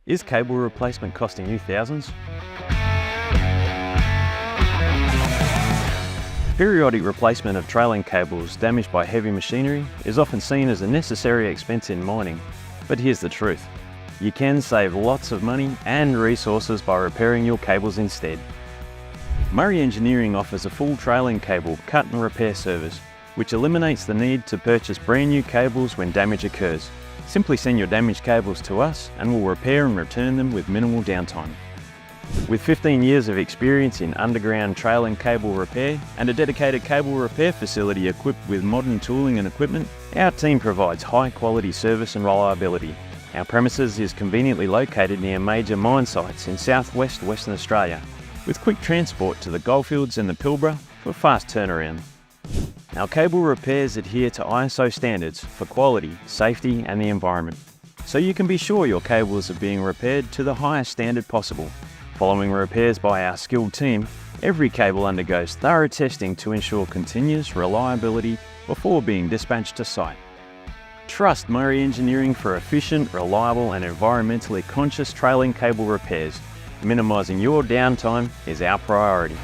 Is cable replacement costing you thousands? Periodic replacement of trailing cables damaged by heavy machinery is often seen as a necessary expense in mining, but here's the truth. You can save lots of money and resources by repairing your cables instead. Murray Engineering offers a full trailing cable cut and repair service, which eliminates the need to purchase brand new cables when damage occurs. Simply send your damaged cables to us and we'll repair and return them with minimal downtime. With 15 years of experience in underground trailing cable repair and a dedicated cable repair facility equipped with modern tooling and equipment, our team provides high quality service and reliability. Our premises is conveniently located near major mine sites in southwest Western Australia, with quick transport to the Goldfields and the Pilbara for fast turnaround. Our cable repairs adhere to ISO standards for quality, safety and the environment, so you can be sure your cables are being repaired to the highest standard possible. Following repairs by our skilled team, every cable undergoes thorough testing to ensure continuous reliability before being dispatched to site. Trust Murray Engineering for efficient, reliable and environmentally conscious trailing cable repairs. Minimising your downtime is our priority.